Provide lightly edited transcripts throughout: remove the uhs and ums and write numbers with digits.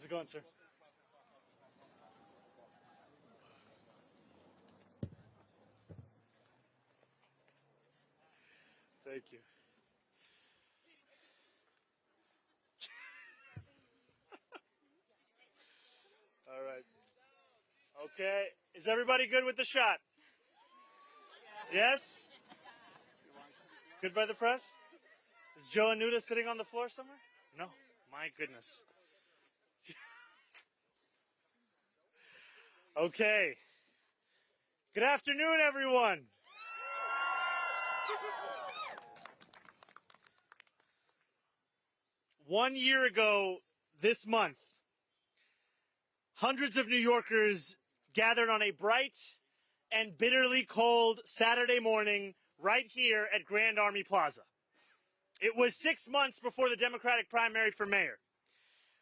How's it going, sir? Thank you. All right. Okay. Is everybody good with the shot? Yes? Good by the press? Is Joe Anuda sitting on the floor somewhere? No. My goodness. Okay. Good afternoon, everyone. One year ago this month, hundreds of New Yorkers gathered on a bright and bitterly cold Saturday morning right here at Grand Army Plaza. It was 6 months before the Democratic primary for mayor.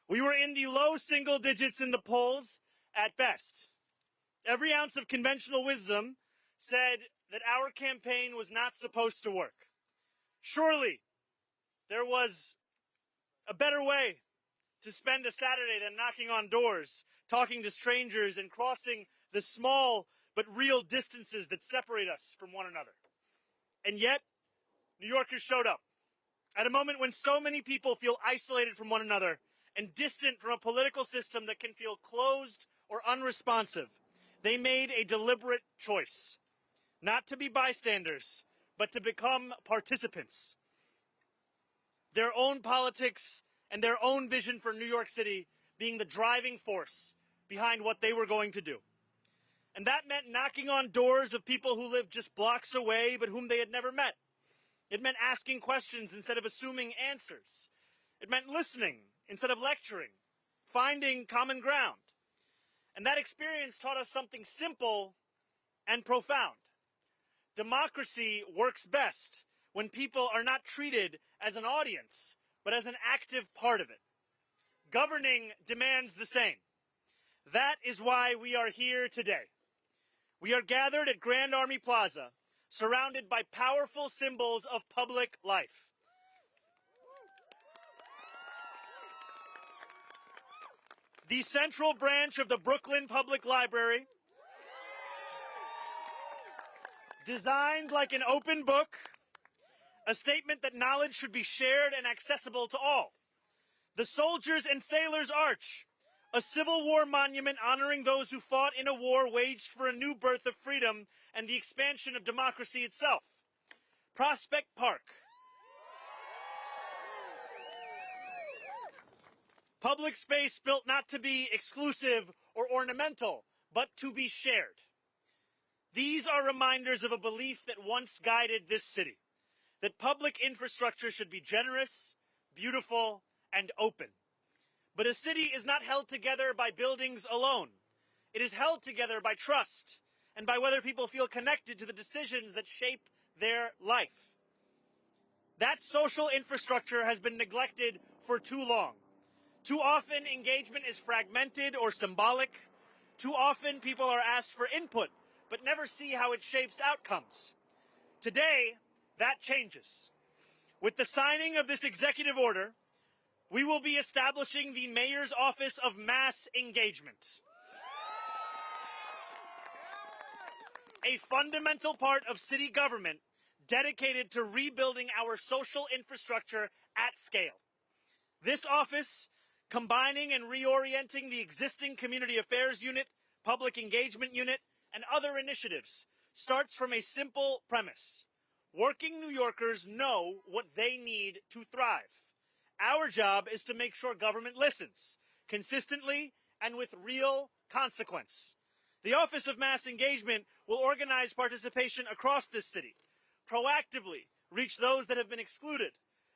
We were in the low single digits in the polls at best. Every ounce of conventional wisdom said that our campaign was not supposed to work. Surely there was a better way to spend a Saturday than knocking on doors, talking to strangers, and crossing the small but real distances that separate us from one another. And yet, New Yorkers showed up at a moment when so many people feel isolated from one another and distant from a political system that can feel closed or unresponsive. They made a deliberate choice, not to be bystanders, but to become participants. Their own politics and their own vision for New York City being the driving force behind what they were going to do. And that meant knocking on doors of people who lived just blocks away but whom they had never met. It meant asking questions instead of assuming answers. It meant listening instead of lecturing, finding common ground. And that experience taught us something simple and profound. Democracy works best when people are not treated as an audience, but as an active part of it. Governing demands the same. That is why we are here today. We are gathered at Grand Army Plaza, surrounded by powerful symbols of public life. The central branch of the Brooklyn Public Library, designed like an open book, a statement that knowledge should be shared and accessible to all. The Soldiers and Sailors Arch, a Civil War monument honoring those who fought in a war waged for a new birth of freedom and the expansion of democracy itself. Prospect Park, public space built not to be exclusive or ornamental, but to be shared. These are reminders of a belief that once guided this city, that public infrastructure should be generous, beautiful, and open. But a city is not held together by buildings alone. It is held together by trust and by whether people feel connected to the decisions that shape their life. That social infrastructure has been neglected for too long. Too often, engagement is fragmented or symbolic. Too often, people are asked for input, but never see how it shapes outcomes. Today, that changes. With the signing of this executive order, we will be establishing the Mayor's Office of Mass Engagement, a fundamental part of city government dedicated to rebuilding our social infrastructure at scale. This office, combining and reorienting the existing Community Affairs Unit, Public Engagement Unit, and other initiatives, starts from a simple premise. Working New Yorkers know what they need to thrive. Our job is to make sure government listens, consistently and with real consequence. The Office of Mass Engagement will organize participation across this city, proactively reach those that have been excluded,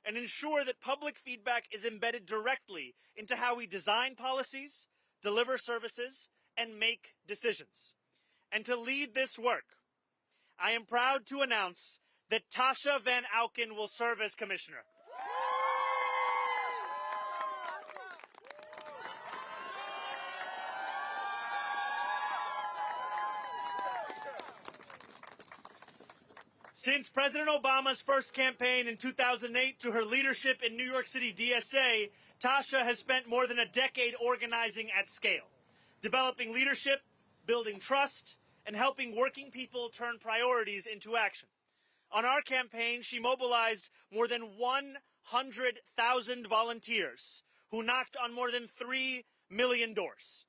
and ensure that public feedback is embedded directly into how we design policies, deliver services, and make decisions. And to lead this work, I am proud to announce that Tasha Van Alen will serve as commissioner. Since President Obama's first campaign in 2008 to her leadership in New York City DSA, Tasha has spent more than a decade organizing at scale, developing leadership, building trust, and helping working people turn priorities into action. On our campaign, she mobilized more than 100,000 volunteers who knocked on more than 3 million doors.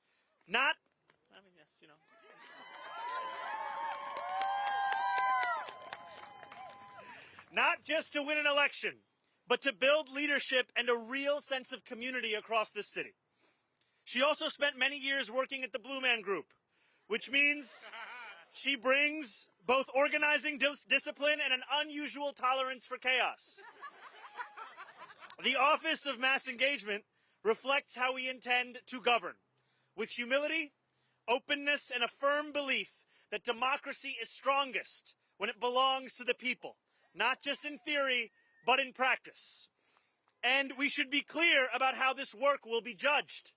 Not just to win an election, but to build leadership and a real sense of community across this city. She also spent many years working at the Blue Man Group, which means she brings both organizing discipline and an unusual tolerance for chaos. The Office of Mass Engagement reflects how we intend to govern, with humility, openness, and a firm belief that democracy is strongest when it belongs to the people, not just in theory, but in practice. And we should be clear about how this work will be judged,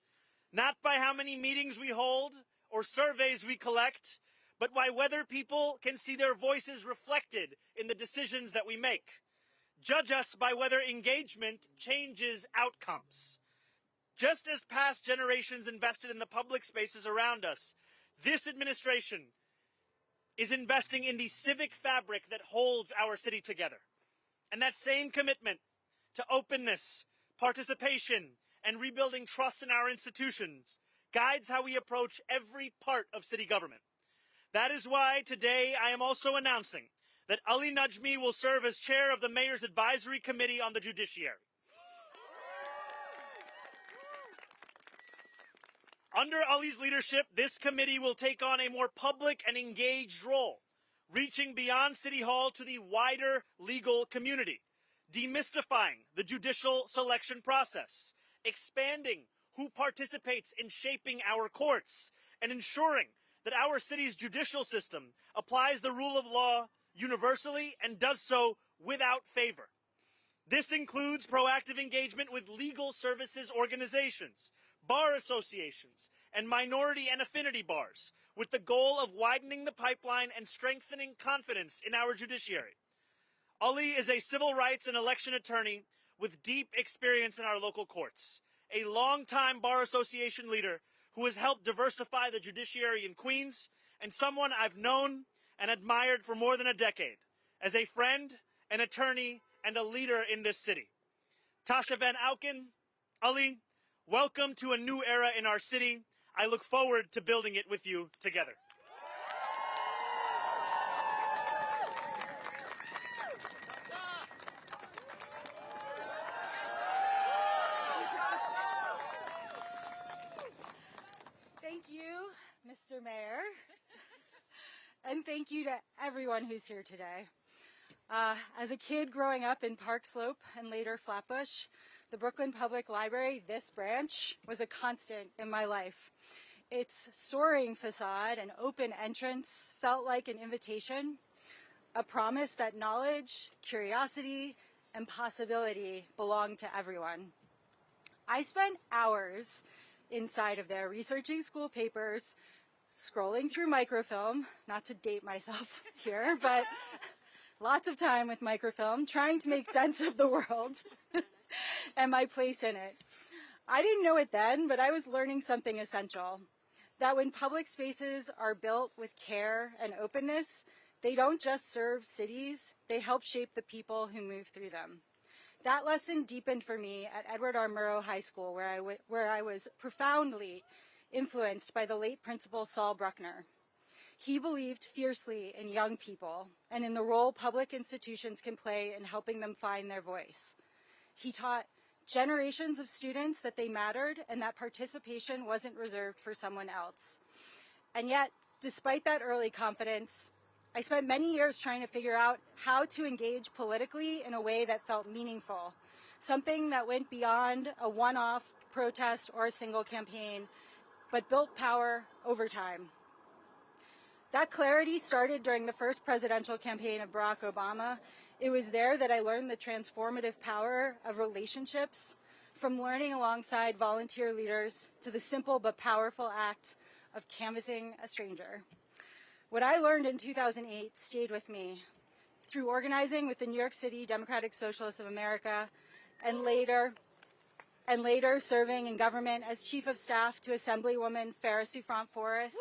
not by how many meetings we hold or surveys we collect, but by whether people can see their voices reflected in the decisions that we make. Judge us by whether engagement changes outcomes. Just as past generations invested in the public spaces around us, this administration is investing in the civic fabric that holds our city together. And that same commitment to openness, participation, and rebuilding trust in our institutions guides how we approach every part of city government. That is why today I am also announcing that Ali Najmi will serve as chair of the Mayor's Advisory Committee on the Judiciary. Under Ali's leadership, this committee will take on a more public and engaged role, reaching beyond City Hall to the wider legal community, demystifying the judicial selection process, expanding who participates in shaping our courts, and ensuring that our city's judicial system applies the rule of law universally and does so without favor. This includes proactive engagement with legal services organizations, bar associations, and minority and affinity bars, with the goal of widening the pipeline and strengthening confidence in our judiciary. Ali is a civil rights and election attorney with deep experience in our local courts, a longtime bar association leader who has helped diversify the judiciary in Queens, and someone I've known and admired for more than a decade, as a friend, an attorney, and a leader in this city. Tasha Van Alen, Ali, welcome to a new era in our city. I look forward to building it with you together. Thank you, Mr. Mayor. And thank you to everyone who's here today. As a kid growing up in Park Slope and later Flatbush, the Brooklyn Public Library, this branch, was a constant in my life. Its soaring facade and open entrance felt like an invitation, a promise that knowledge, curiosity, and possibility belonged to everyone. I spent hours inside of there researching school papers, scrolling through microfilm, not to date myself here, but lots of time with microfilm, trying to make sense of the world and my place in it. I didn't know it then, but I was learning something essential, that when public spaces are built with care and openness, they don't just serve cities, they help shape the people who move through them. That lesson deepened for me at Edward R. Murrow High School, where I was profoundly influenced by the late principal Saul Bruckner. He believed fiercely in young people and in the role public institutions can play in helping them find their voice. He taught generations of students that they mattered and that participation wasn't reserved for someone else. And yet, despite that early confidence, I spent many years trying to figure out how to engage politically in a way that felt meaningful, something that went beyond a one-off protest or a single campaign, but built power over time. That clarity started during the first presidential campaign of Barack Obama. It was there that I learned the transformative power of relationships, from learning alongside volunteer leaders to the simple but powerful act of canvassing a stranger. What I learned in 2008 stayed with me through organizing with the New York City Democratic Socialists of America and later and later serving in government as Chief of Staff to Assemblywoman Farah Souffrant-Forrest.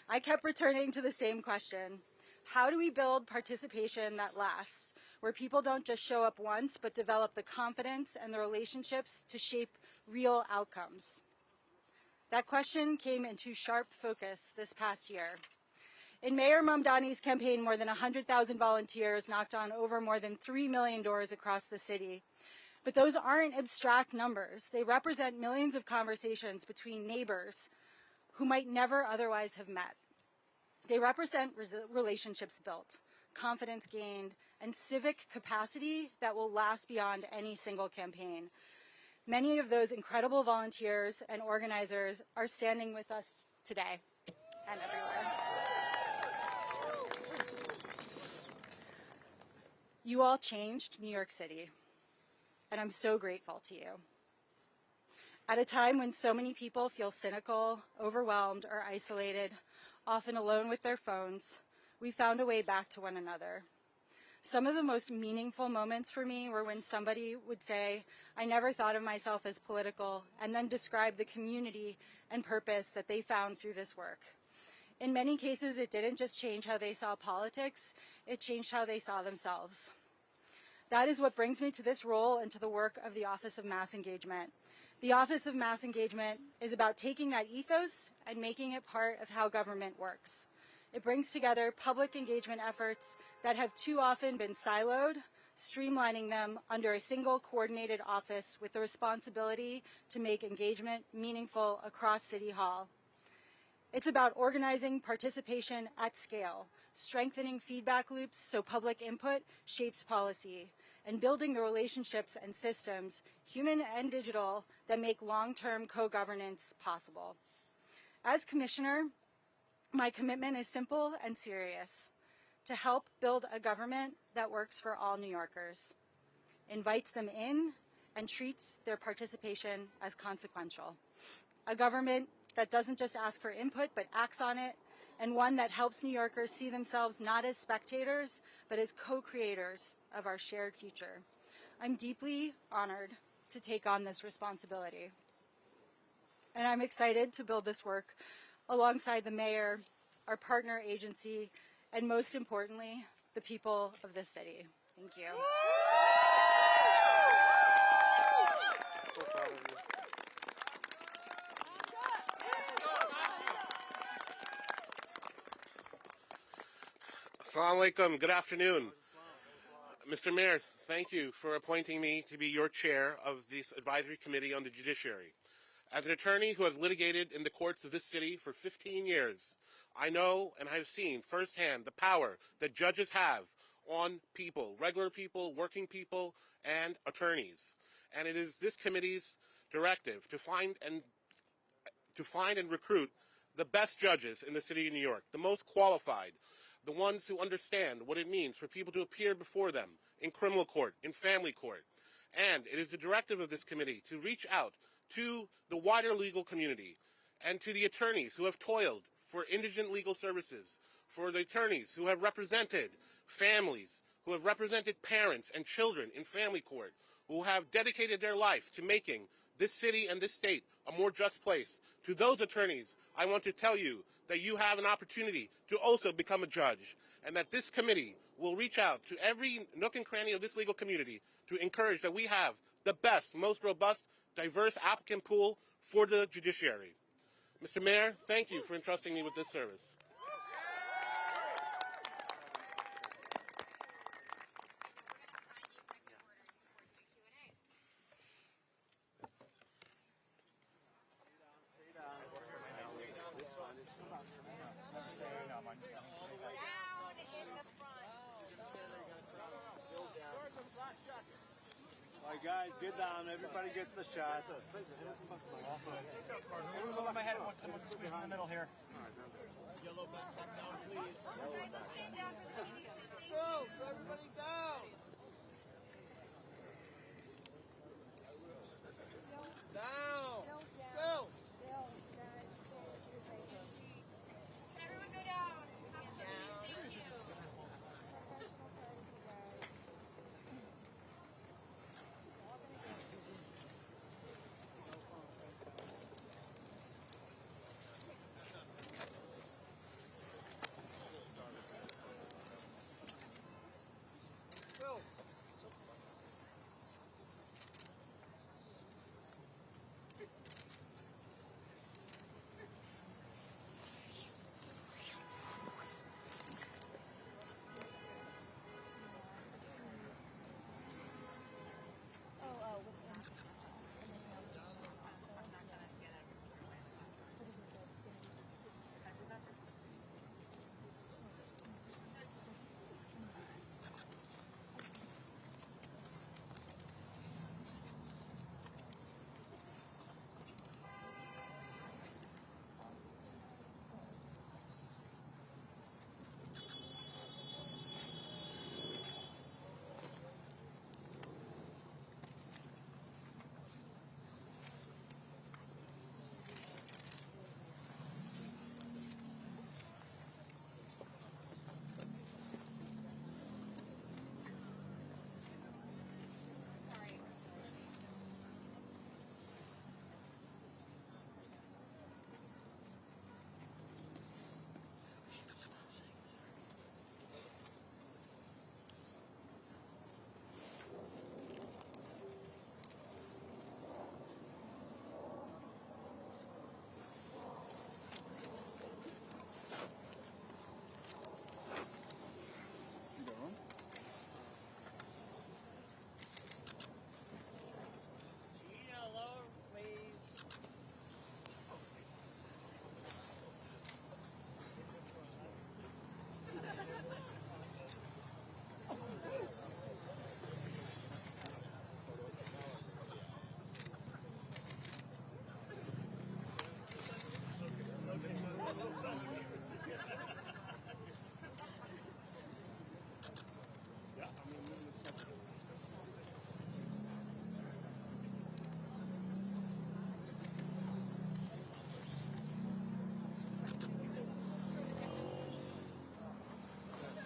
I kept returning to the same question. How do we build participation that lasts, where people don't just show up once, but develop the confidence and the relationships to shape real outcomes? That question came into sharp focus this past year. In Mayor Mamdani's campaign, more than 100,000 volunteers knocked on over more than 3 million doors across the city. But those aren't abstract numbers. They represent millions of conversations between neighbors who might never otherwise have met. They represent relationships built, confidence gained, and civic capacity that will last beyond any single campaign. Many of those incredible volunteers and organizers are standing with us today and everywhere. You all changed New York City, and I'm so grateful to you. At a time when so many people feel cynical, overwhelmed, or isolated, often alone with their phones, we found a way back to one another. Some of the most meaningful moments for me were when somebody would say, "I never thought of myself as political," and then describe the community and purpose that they found through this work. In many cases, it didn't just change how they saw politics, it changed how they saw themselves. That is what brings me to this role and to the work of the Office of Mass Engagement. The Office of Mass Engagement is about taking that ethos and making it part of how government works. It brings together public engagement efforts that have too often been siloed, streamlining them under a single coordinated office with the responsibility to make engagement meaningful across City Hall. It's about organizing participation at scale, strengthening feedback loops so public input shapes policy, and building the relationships and systems, human and digital, that make long-term co-governance possible. As Commissioner, my commitment is simple and serious: to help build a government that works for all New Yorkers, invites them in, and treats their participation as consequential. A government that doesn't just ask for input, but acts on it, and one that helps New Yorkers see themselves not as spectators, but as co-creators of our shared future. I'm deeply honored to take on this responsibility. And I'm excited to build this work alongside the mayor, our partner agency, and most importantly, the people of this city. Thank you. Assalamu alaikum. Good afternoon. Mr. Mayor, thank you for appointing me to be your chair of this advisory committee on the judiciary. As an attorney who has litigated in the courts of this city for 15 years, I know and have seen firsthand the power that judges have on people, regular people, working people, and attorneys. And it is this committee's directive to find and recruit the best judges in the city of New York, the most qualified, the ones who understand what it means for people to appear before them in criminal court, in family court. And it is the directive of this committee to reach out to the wider legal community and to the attorneys who have toiled for indigent legal services, for the attorneys who have represented families, who have represented parents and children in family court, who have dedicated their life to making this city and this state a more just place. To those attorneys, I want to tell you that you have an opportunity to also become a judge, and that this committee will reach out to every nook and cranny of this legal community to encourage that we have the best, most robust, diverse applicant pool for the judiciary. Mr. Mayor, thank you for entrusting me with this service. All right, guys, get down. Everybody gets the shot. Everyone over my head wants someone to squeeze in the middle here. Yellow back down, please. Go, everybody down. Down. Still. Everyone go down. Thank you.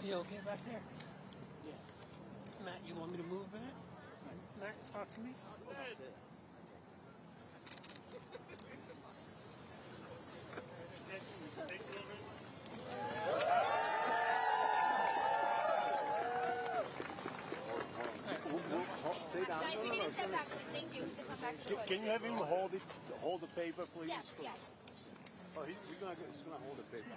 You okay back there? Yeah. Matt, you want me to move back? Matt, talk to me. Guys, we need to step back, please. Thank you. Step back to the Can you have him hold the paper, please? Yes, yes. Oh, he's gonna hold the paper.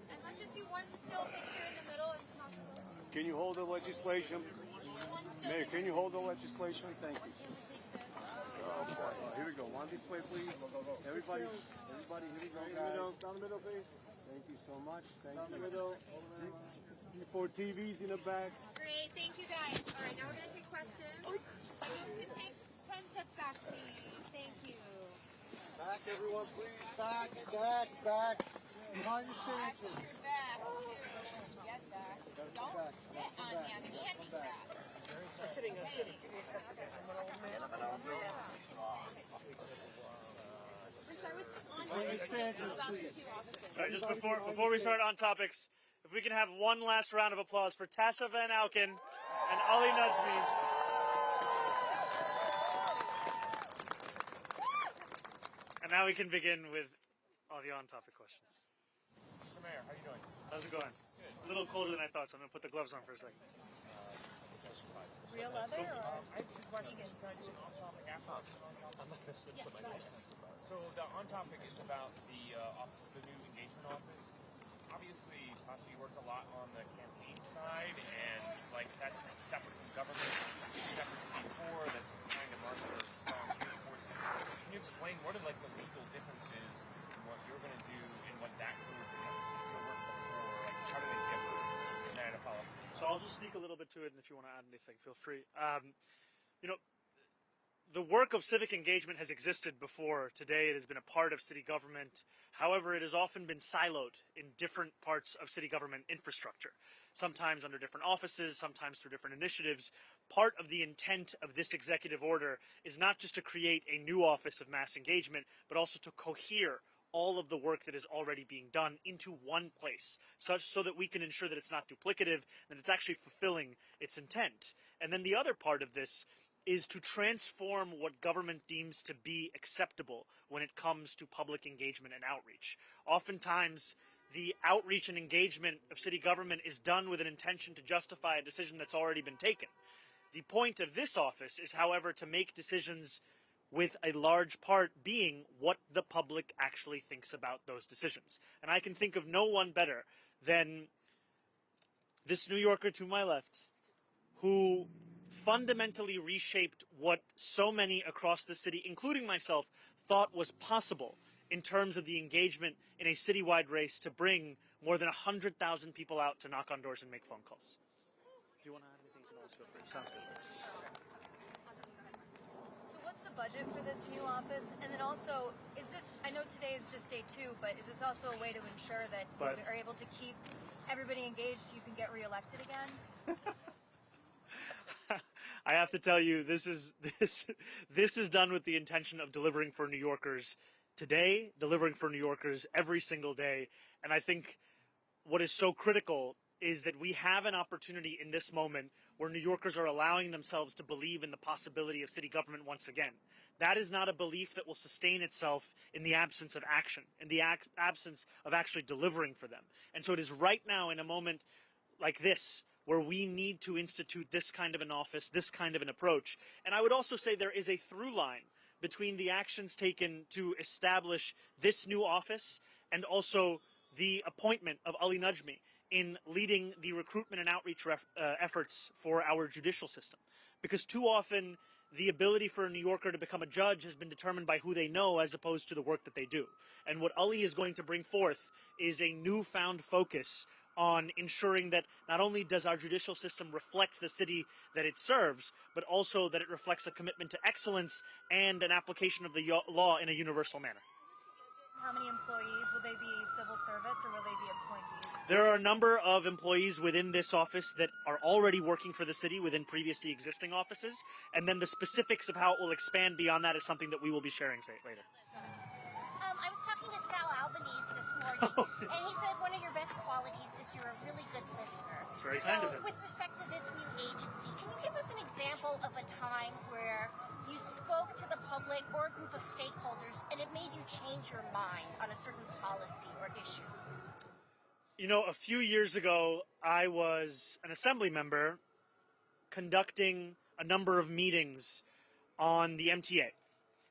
And let's just do one still picture in the middle if possible. Can you hold the legislation? One still Mayor, picture. can you hold the legislation? Thank you. Oh, boy. Here we go. One display, please. Everybody, here we go, guys. Down the middle, please. Thank you so much. Thank you. Middle. 4 TVs in the back. Great, thank you guys. All right, now we're going to take questions. You can take 10 steps back, please. Thank you. Back, everyone, please. Back, back. Behind your Back stances. to your back, too. Get back. Don't sit on him. Handicap. I'm sitting. Give me a second. I'm an old man. We'll start with about the two officers. All right, just before we start on topics, if we can have one last round of applause for Tasha Van Alen and Ali Najmi. And now we can begin with all the on-topic questions. Mr. Mayor, how you doing? How's it going? Good. A little colder than I thought, so I'm going to put the gloves on for a second. Real leather or I have two questions. vegan? Can I do an on-topic after? I'm not going to sit put my gloves on. So the on-topic is about the office, the new engagement office. Obviously, Tasha, you worked a lot on the campaign side, and it's like that's separate from government, separate C4, that's kind of marked for strong community forces. Can you explain what are like the legal differences in what you're going to do and what that group you're working for? Like, how do they differ? And then I had a follow-up. So I'll just speak a little bit to it, and if you want to add anything, feel free. The work of civic engagement has existed before. Today it has been a part of city government. However, it has often been siloed in different parts of city government infrastructure, sometimes under different offices, sometimes through different initiatives. Part of the intent of this executive order is not just to create a new office of mass engagement, but also to cohere all of the work that is already being done into one place, so that we can ensure that it's not duplicative, that it's actually fulfilling its intent. And then the other part of this is to transform what government deems to be acceptable when it comes to public engagement and outreach. Oftentimes, the outreach and engagement of city government is done with an intention to justify a decision that's already been taken. The point of this office is, however, to make decisions with a large part being what the public actually thinks about those decisions. And I can think of no one better than this New Yorker to my left, who fundamentally reshaped what so many across the city, including myself, thought was possible in terms of the engagement in a citywide race to bring more than 100,000 people out to knock on doors and make phone calls. Do you want to add anything? You can always feel free. Sounds good. So what's the budget for this new office? And then also, is this, I know today is just day 2, but is this also a way to ensure that we are able to keep everybody engaged so you can get reelected again? I have to tell you, this is done with the intention of delivering for New Yorkers today, delivering for New Yorkers every single day. And I think what is so critical is that we have an opportunity in this moment where New Yorkers are allowing themselves to believe in the possibility of city government once again. That is not a belief that will sustain itself in the absence of action, in the absence of actually delivering for them. And so it is right now, in a moment like this, where we need to institute this kind of an office, this kind of an approach. And I would also say there is a through line between the actions taken to establish this new office and also the appointment of Ali Najmi in leading the recruitment and outreach efforts for our judicial system. Because too often, the ability for a New Yorker to become a judge has been determined by who they know as opposed to the work that they do. And what Ali is going to bring forth is a newfound focus on ensuring that not only does our judicial system reflect the city that it serves, but also that it reflects a commitment to excellence and an application of the law in a universal manner. How many employees? Will they be civil service or will they be appointees? There are a number of employees within this office that are already working for the city within previously existing offices, and then the specifics of how it will expand beyond that is something that we will be sharing later. talking to Sal Albanese this morning, and he said one of your best qualities is you're a really good listener. It's very so, kind of him. with respect to this new agency, can you give us an example of a time where you spoke to the public or a group of stakeholders and it made you change your mind on a certain policy or issue? You know, a few years ago, I was an assembly member conducting a number of meetings on the MTA.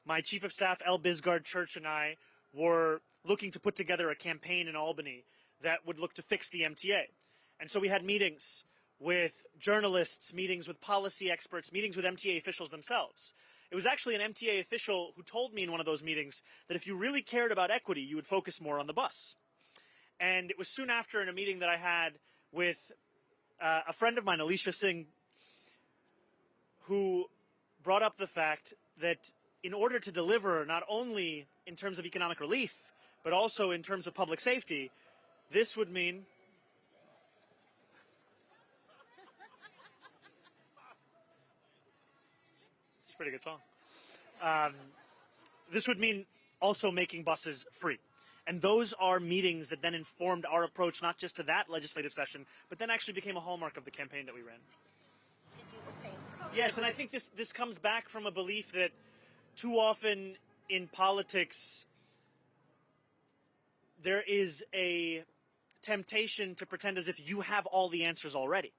My chief of staff, L. Bisgard Church, and I were looking to put together a campaign in Albany that would look to fix the MTA. And so we had meetings with journalists, meetings with policy experts, meetings with MTA officials themselves. It was actually an MTA official who told me in one of those meetings that if you really cared about equity, you would focus more on the bus. And it was soon after in a meeting that I had with a friend of mine, Alicia Singh, who brought up the fact that in order to deliver not only in terms of economic relief, but also in terms of public safety, this would mean it's a pretty good song. This would mean also making buses free. And those are meetings that then informed our approach not just to that legislative session, but then actually became a hallmark of the campaign that we ran. To do the same. Yes, and I think this comes back from a belief that too often in politics there is a temptation to pretend as if you have all the answers already,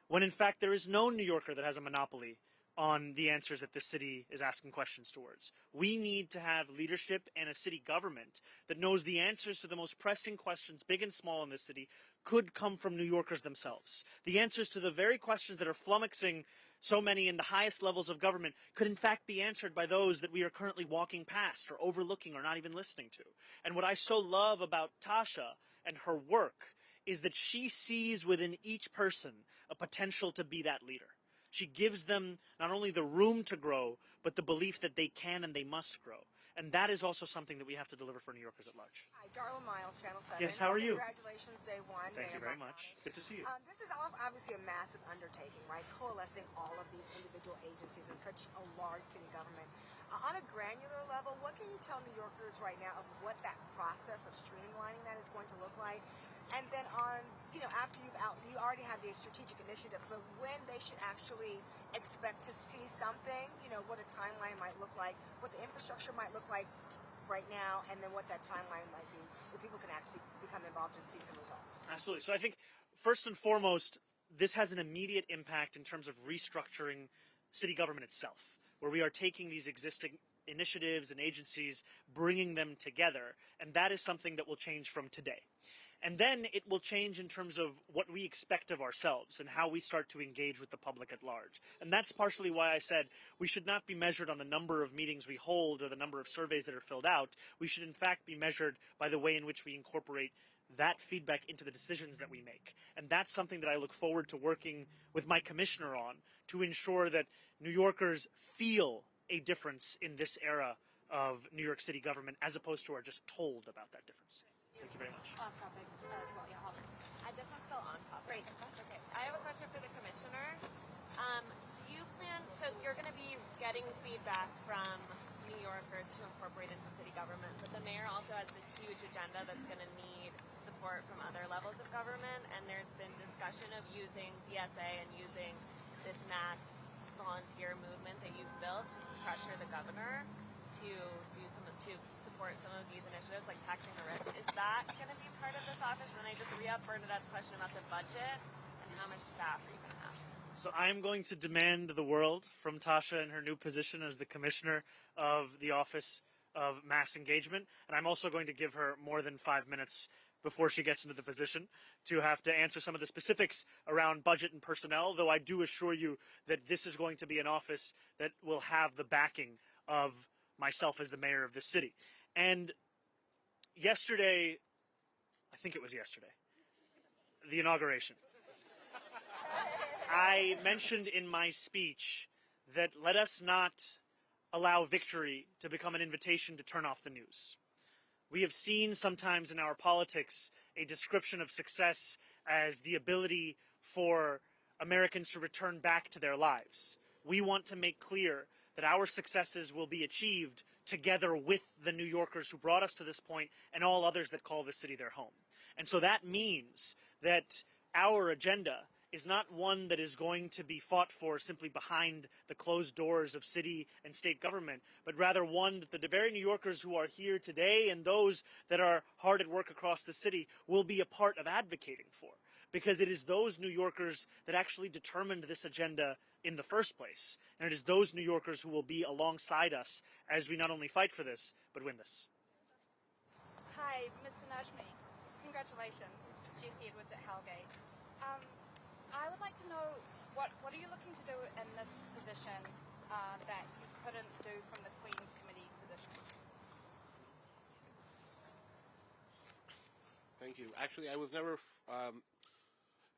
when in fact there is no New Yorker that has a monopoly on the answers that this city is asking questions towards. We need to have leadership and a city government that knows the answers to the most pressing questions, big and small, in this city could come from New Yorkers themselves. The answers to the very questions that are flummoxing so many in the highest levels of government could in fact be answered by those that we are currently walking past or overlooking or not even listening to. And what I so love about Tasha and her work is that she sees within each person a potential to be that leader. She gives them not only the room to grow, but the belief that they can and they must grow. And that is also something that we have to deliver for New Yorkers at large. Hi, Darla Miles, Channel 7. Yes, how are you? Congratulations, day one. Thank you very Mamdani. much. Good to see you. This is obviously a massive undertaking, right? Coalescing all of these individual agencies in such a large city government. On a granular level, what can you tell New Yorkers right now of what that process of streamlining that is going to look like? And then on, after you already have these strategic initiatives, but when they should actually expect to see something, what a timeline might look like, what the infrastructure might look like right now, and then what that timeline might be, where people can actually become involved and see some results. Absolutely. So I think first and foremost, this has an immediate impact in terms of restructuring city government itself, where we are taking these existing initiatives and agencies, bringing them together, and that is something that will change from today. And then it will change in terms of what we expect of ourselves and how we start to engage with the public at large. And that's partially why I said we should not be measured on the number of meetings we hold or the number of surveys that are filled out. We should in fact be measured by the way in which we incorporate that feedback into the decisions that we make. And that's something that I look forward to working with my commissioner on, to ensure that New Yorkers feel a difference in this era of New York City government, as opposed to are just told about that difference. Thank you very much. Off topic as well, yeah. This one's still on topic. Great. Okay. I have a question for the commissioner. Do you plan, so you're going to be getting feedback from New Yorkers to incorporate into city government, but the mayor also has this huge agenda that's going to need support from other levels of government, and there's been discussion of using DSA and using this mass volunteer movement that you've built to pressure the governor to support some of these initiatives, like taxing the rich. Is that going to be part of this office? And then I just re-up Bernadette's question about the budget and how much staff are you going to have? So I'm going to demand the world from Tasha in her new position as the commissioner of the Office of Mass Engagement, and I'm also going to give her more than 5 minutes before she gets into the position to have to answer some of the specifics around budget and personnel, though I do assure you that this is going to be an office that will have the backing of myself as the mayor of this city. And yesterday, I think it was yesterday, the inauguration, I mentioned in my speech that let us not allow victory to become an invitation to turn off the news. We have seen sometimes in our politics a description of success as the ability for Americans to return back to their lives. We want to make clear that our successes will be achieved together with the New Yorkers who brought us to this point and all others that call this city their home. And so that means that our agenda is not one that is going to be fought for simply behind the closed doors of city and state government, but rather one that the very New Yorkers who are here today and those that are hard at work across the city will be a part of advocating for. Because it is those New Yorkers that actually determined this agenda in the first place. And it is those New Yorkers who will be alongside us as we not only fight for this, but win this. Hi, Mr. Najmi. Congratulations. GC Edwards at Hellgate. I would like to know, what are you looking to do in this position that you couldn't do from the Queen's Committee position? Thank you. Actually, I was never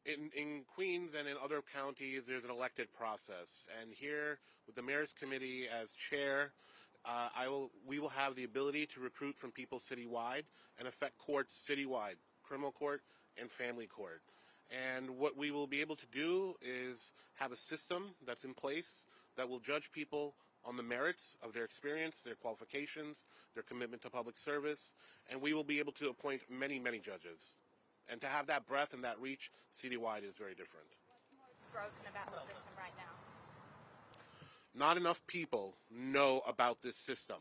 in Queens and in other counties. There's an elected process, and here with the Mayor's Committee as chair, we will have the ability to recruit from people citywide and affect courts citywide, criminal court and family court. And what we will be able to do is have a system that's in place that will judge people on the merits of their experience, their qualifications, their commitment to public service, and we will be able to appoint many, many judges. And to have that breadth and that reach citywide is very different. What's most broken about the system right now? Not enough people know about this system.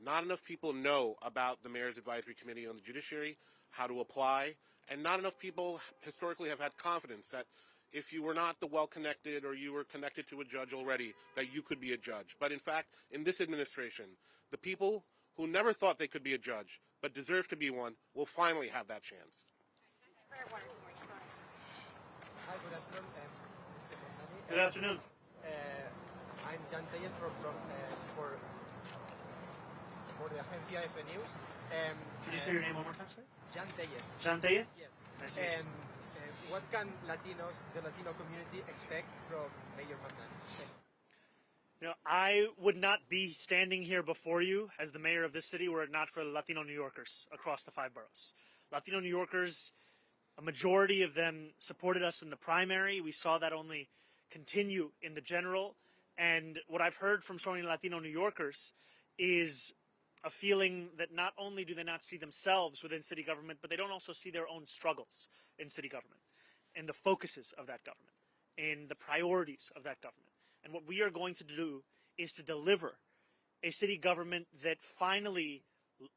Not enough people know about the Mayor's Advisory Committee on the Judiciary, how to apply, and not enough people historically have had confidence that if you were not the well-connected or you were connected to a judge already, that you could be a judge. But in fact, in this administration, the people who never thought they could be a judge but deserve to be one will finally have that chance. Hi, good afternoon, Mr. Mamdani. Good afternoon. I'm Jan Tellez for the Agencia F News. Could you say your name one more time, sir? Jan Tellez. Jan Tellez? Yes. Nice to meet you. What can the Latino community expect from Mayor Mamdani? Thanks. You know, I would not be standing here before you as the mayor of this city were it not for Latino New Yorkers across the 5 boroughs. Latino New Yorkers, a majority of them supported us in the primary. We saw that only continue in the general. And what I've heard from so many Latino New Yorkers is a feeling that not only do they not see themselves within city government, but they don't also see their own struggles in city government, in the focuses of that government, in the priorities of that government. And what we are going to do is to deliver a city government that finally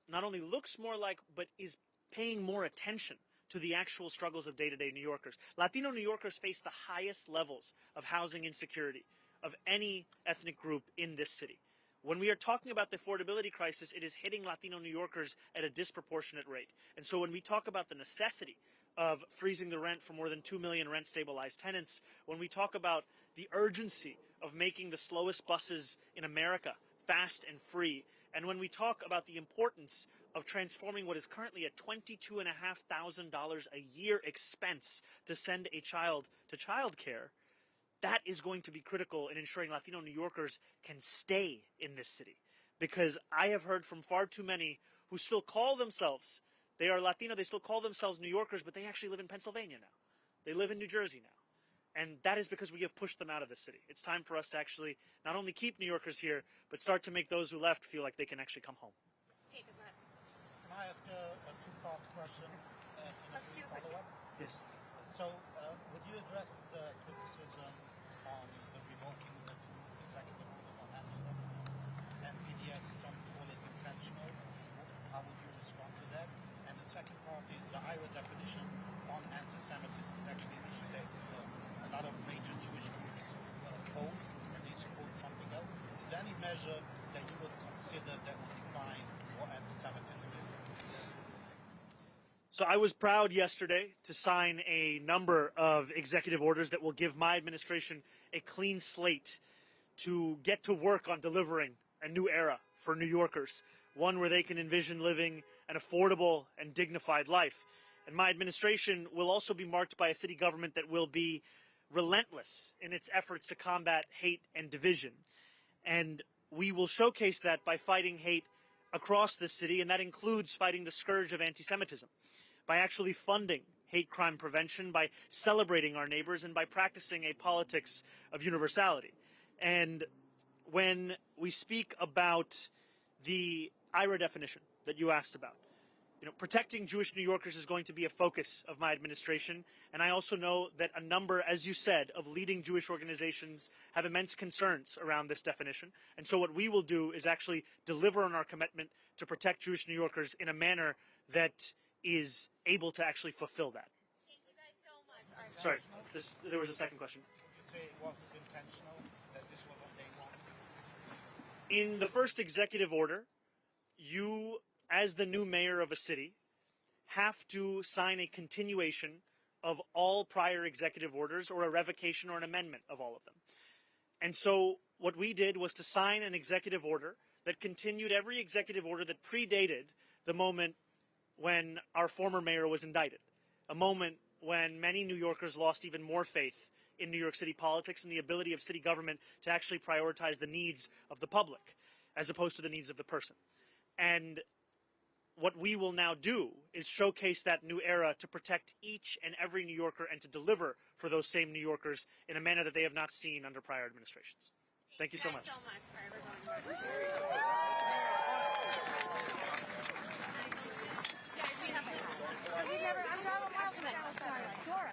not only looks more like, but is paying more attention to the actual struggles of day-to-day New Yorkers. Latino New Yorkers face the highest levels of housing insecurity of any ethnic group in this city. When we are talking about the affordability crisis, it is hitting Latino New Yorkers at a disproportionate rate. And so when we talk about the necessity of freezing the rent for more than 2 million rent-stabilized tenants, when we talk about the urgency of making the slowest buses in America fast and free, and when we talk about the importance of transforming what is currently a $22,500 a year expense to send a child to childcare, that is going to be critical in ensuring Latino New Yorkers can stay in this city. Because I have heard from far too many who still call themselves, they are Latino, they still call themselves New Yorkers, but they actually live in Pennsylvania now. They live in New Jersey now. And that is because we have pushed them out of the city. It's time for us to actually not only keep New Yorkers here, but start to make those who left feel like they can actually come home. Okay, good luck. Can I ask a two-part question in a brief follow-up? Yes. So, would you address the criticism on the revoking the 2 executive orders on anti-Semitism and BDS, some call it intentional? How would you respond to that? And the second part is the IRA definition on anti-Semitism is actually an issue that a lot of major Jewish groups oppose, and they support something else. Is there any measure that you would consider that would define what anti-Semitism is? So I was proud yesterday to sign a number of executive orders that will give my administration a clean slate to get to work on delivering a new era for New Yorkers, one where they can envision living an affordable and dignified life. And my administration will also be marked by a city government that will be relentless in its efforts to combat hate and division. And we will showcase that by fighting hate across the city, and that includes fighting the scourge of anti-Semitism, by actually funding hate crime prevention, by celebrating our neighbors, and by practicing a politics of universality. And when we speak about the IRA definition that you asked about. Protecting Jewish New Yorkers is going to be a focus of my administration, and I also know that a number, as you said, of leading Jewish organizations have immense concerns around this definition. And so what we will do is actually deliver on our commitment to protect Jewish New Yorkers in a manner that is able to actually fulfill that. Thank you guys so much. Sorry, there was a second question. You say it wasn't intentional, that this was on day one? In the first executive order, you, as the new mayor of a city, have to sign a continuation of all prior executive orders or a revocation or an amendment of all of them. And so what we did was to sign an executive order that continued every executive order that predated the moment when our former mayor was indicted, a moment when many New Yorkers lost even more faith in New York City politics and the ability of city government to actually prioritize the needs of the public as opposed to the needs of the person. And what we will now do is showcase that new era to protect each and every New Yorker and to deliver for those same New Yorkers in a manner that they have not seen under prior administrations. Thank you so much. So much for everyone.